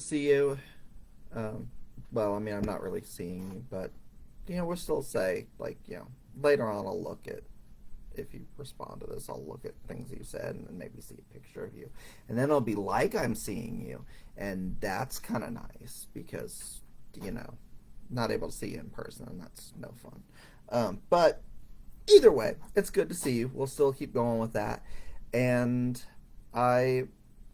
see you. Well, I mean, I'm not really seeing you, but we'll still say like later on. I'll look at if you respond to this. I'll look at things you said and then maybe see a picture of you, and then it'll be like I'm seeing you, and that's kind of nice because you know, not able to see you in person, and that's no fun. But either way, it's good to see you. We'll still keep going with that, and I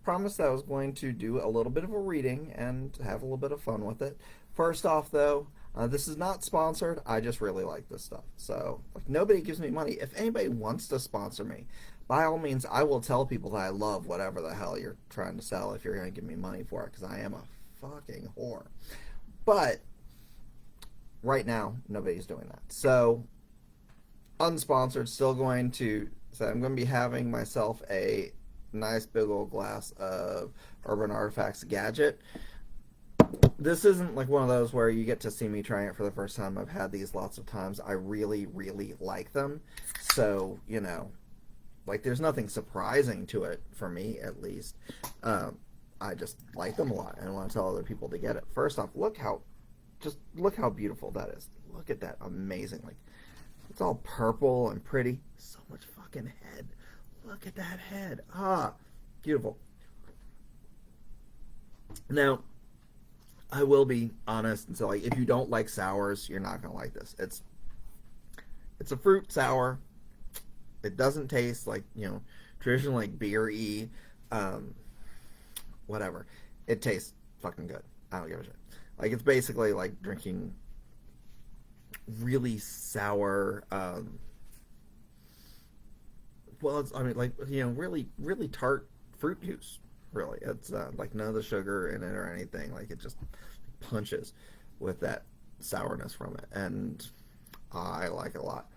promised I was going to do a little bit of a reading and have a little bit of fun with it. First off, though, this is not sponsored. I just really like this stuff. So, like, nobody gives me money. If anybody wants to sponsor me, by all means, I will tell people that I love whatever the hell you're trying to sell if you're going to give me money for it, because I am a fucking whore. But right now, nobody's doing that. So, unsponsored, still going to. So, I'm going to be having myself a nice big old glass of Urban Artifacts Gadget. This isn't like one of those where you get to see me trying it for the first time. I've had these lots of times. I really, really like them. So, like there's nothing surprising to it for me, at least. I just like them a lot and I want to tell other people to get it. First off, look how beautiful that is. Look at that. Amazing. Like, it's all purple and pretty. So much fucking head. Look at that head. Beautiful. Now, I will be honest and say, like, if you don't like sours, you're not gonna like this. It's a fruit sour. It doesn't taste like traditional like beer-y, whatever. It tastes fucking good. I don't give a shit. Like, it's basically like drinking really sour. Well, really, really tart fruit juice. Really, it's like none of the sugar in it or anything. Like, it just punches with that sourness from it, and I like it a lot.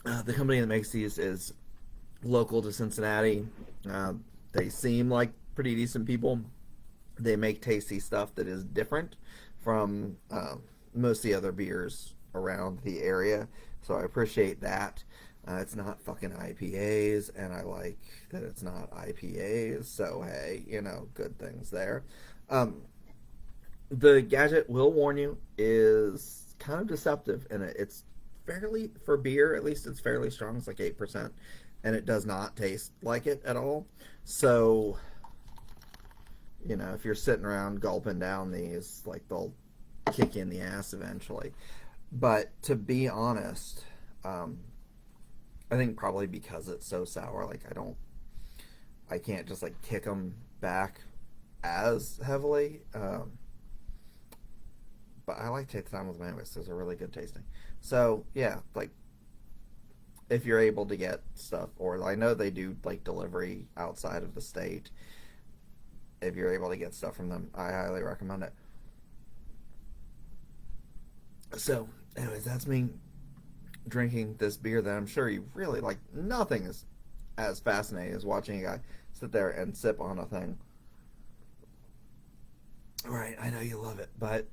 The company that makes these is local to Cincinnati. They seem like pretty decent people. They make tasty stuff that is different from most of the other beers around the area, so I appreciate that. It's not fucking IPAs, and I like that it's not IPAs, so hey, good things there. The gadget, will warn you, is kind of deceptive, and it's fairly, for beer at least, it's fairly strong. It's like 8%, and it does not taste like it at all. So, if you're sitting around gulping down these, like, they'll kick you in the ass eventually. But to be honest, I think probably because it's so sour, like I can't just like kick them back as heavily. But I like taste time with them anyways. Those are really good tasting. So yeah, like if you're able to get stuff, or I know they do like delivery outside of the state. If you're able to get stuff from them, I highly recommend it. So, anyways, that's me drinking this beer that I'm sure you really like. Nothing is as fascinating as watching a guy sit there and sip on a thing. Alright, I know you love it, but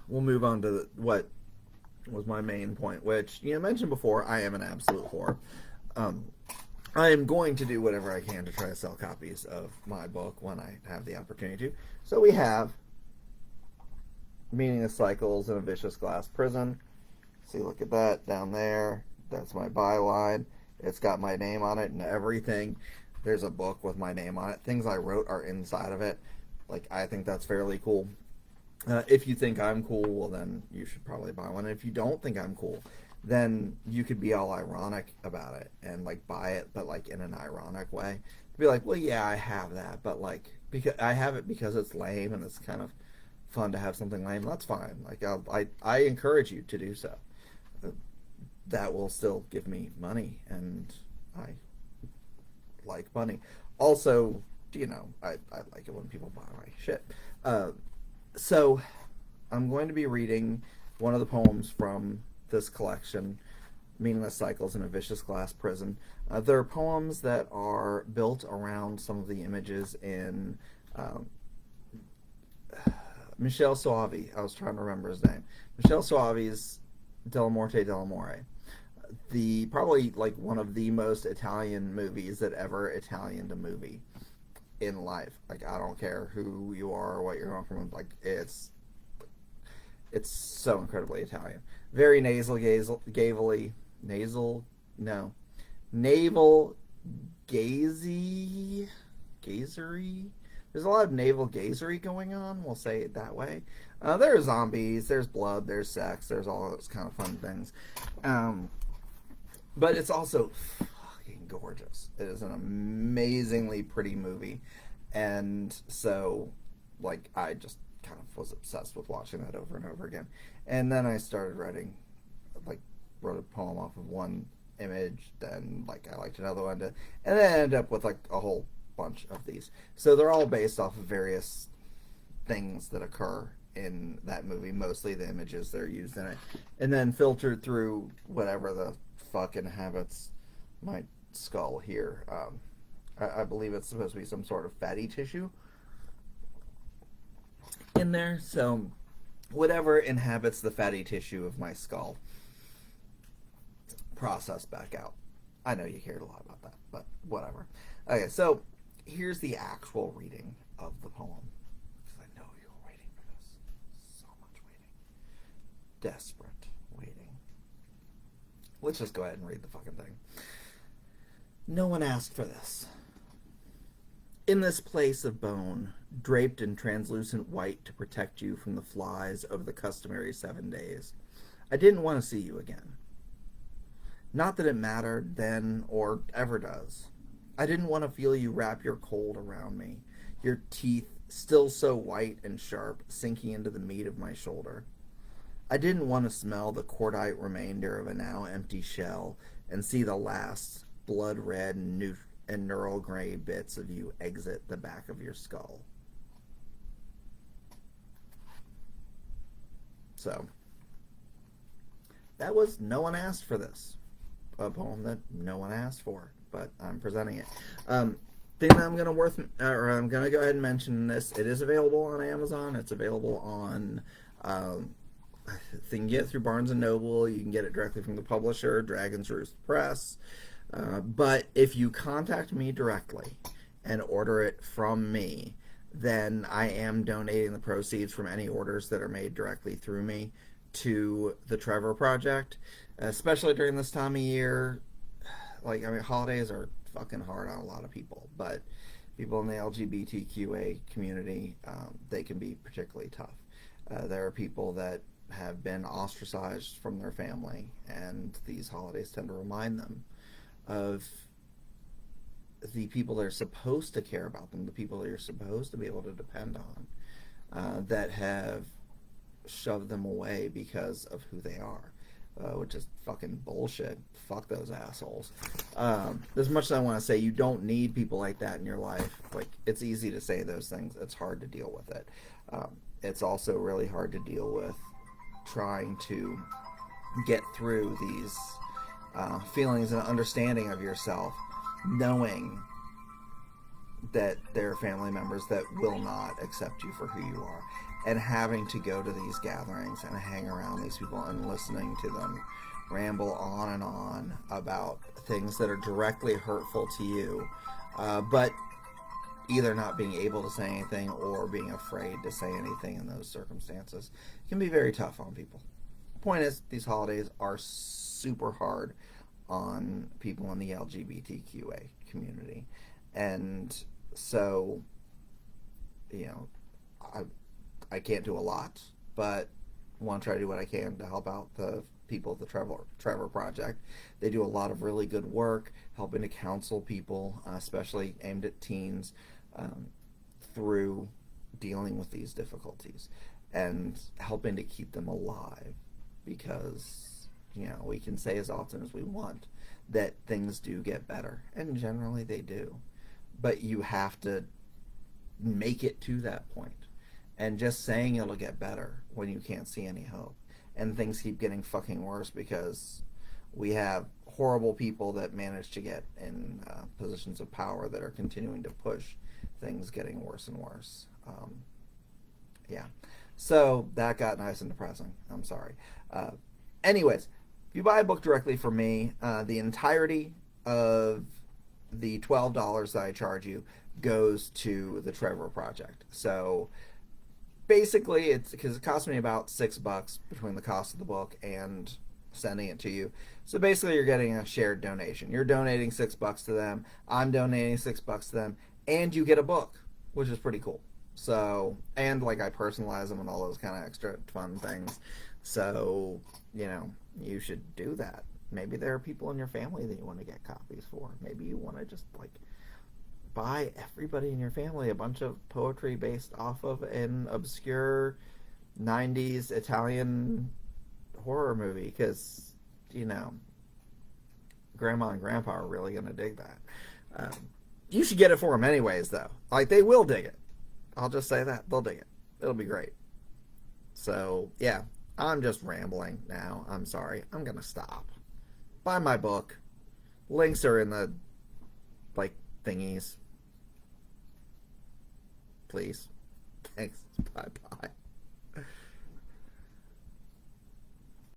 we'll move on to what was my main point, which you mentioned before. I am an absolute whore. I am going to do whatever I can to try to sell copies of my book when I have the opportunity to. So we have Meaningless Cycles in a Vicious Glass Prison. See, look at that down there. That's my byline. It's got my name on it and everything. There's a book with my name on it. Things I wrote are inside of it. Like, I think that's fairly cool. If you think I'm cool, well, then you should probably buy one. If you don't think I'm cool, then you could be all ironic about it and, like, buy it, but, like, in an ironic way. Be like, well, yeah, I have that, but, like, because I have it because it's lame and it's kind of fun to have something lame. That's fine. Like, I encourage you to do so. That will still give me money, and I like money. Also, I like it when people buy my shit. So, I'm going to be reading one of the poems from this collection, Meaningless Cycles in a Vicious Glass Prison. They're poems that are built around some of the images in Michel Soavi. I was trying to remember his name. Michel Soavi's Della Morte dell'Amore. the probably like one of the most Italian movies that ever Italianed a movie in life. Like I don't care who you are or what you're going from. Like it's so incredibly Italian. Very nasal, no, navel gazy, gazery. There's a lot of naval gazery going on. We'll say it that way. There's zombies, there's blood, there's sex, there's all those kind of fun things. Um, but it's also fucking gorgeous. It is an amazingly pretty movie, and so like I just kind of was obsessed with watching that over and over again. And then I started writing, like wrote a poem off of one image, then like I liked another one, and then I ended up with like a whole bunch of these. So they're all based off of various things that occur in that movie, mostly the images that are used in it, and then filtered through whatever the fuck inhabits my skull here. I believe it's supposed to be some sort of fatty tissue in there, so whatever inhabits the fatty tissue of my skull, process back out. I know you cared a lot about that, but whatever. Okay, so here's the actual reading of the poem. Because I know you were waiting for this. So much waiting. Desperate waiting. Let's just go ahead and read the fucking thing. No one asked for this. In this place of bone, draped in translucent white to protect you from the flies over the customary 7 days, I didn't want to see you again. Not that it mattered then or ever does. I didn't want to feel you wrap your cold around me, your teeth still so white and sharp, sinking into the meat of my shoulder. I didn't want to smell the cordite remainder of a now empty shell and see the last blood red and neural gray bits of you exit the back of your skull. So, that was No One Asked for This, a poem that no one asked for, but I'm presenting it. Thing that I'm gonna go ahead and mention this. It is available on Amazon. It's available on. They can get it through Barnes and Noble. You can get it directly from the publisher, Dragon's Roost Press. But if you contact me directly and order it from me, then I am donating the proceeds from any orders that are made directly through me to the Trevor Project, especially during this time of year. Like, I mean, holidays are fucking hard on a lot of people, but people in the LGBTQA community, they can be particularly tough. There are people that have been ostracized from their family, and these holidays tend to remind them of the people that are supposed to care about them, the people that you're supposed to be able to depend on, that have shoved them away because of who they are, which is fucking bullshit. Fuck those assholes. As much as I want to say you don't need people like that in your life, like, it's easy to say those things. It's hard to deal with it. It's also really hard to deal with trying to get through these feelings and understanding of yourself, knowing that there are family members that will not accept you for who you are, and having to go to these gatherings and hang around these people and listening to them ramble on and on about things that are directly hurtful to you, but either not being able to say anything or being afraid to say anything in those circumstances can be very tough on people. The point is, these holidays are super hard on people in the LGBTQA community. And so, you know, I can't do a lot, but want to try to do what I can to help out the people at the Trevor Project. They do a lot of really good work helping to counsel people, especially aimed at teens, through dealing with these difficulties and helping to keep them alive, because, you know, we can say as often as we want that things do get better, and generally they do, but you have to make it to that point. And just saying it'll get better when you can't see any hope, and things keep getting fucking worse because we have horrible people that manage to get in positions of power that are continuing to push things getting worse and worse. Yeah. So that got nice and depressing. I'm sorry. Anyways, if you buy a book directly from me, the entirety of the $12 that I charge you goes to the Trevor Project. So basically, it's because it cost me about $6 between the cost of the book and sending it to you. So basically, you're getting a shared donation. You're donating $6 to them. I'm donating $6 to them, and you get a book, which is pretty cool. So, and like I personalize them and all those kind of extra fun things. So, you should do that. Maybe there are people in your family that you want to get copies for. Maybe you want to just like buy everybody in your family a bunch of poetry based off of an obscure 90s Italian horror movie because, grandma and grandpa are really going to dig that. You should get it for them anyways, though. Like, they will dig it. I'll just say that. They'll dig it. It'll be great. So, yeah, I'm just rambling now. I'm sorry. I'm going to stop. Buy my book. Links are in the, thingies. Please. Thanks. Bye-bye.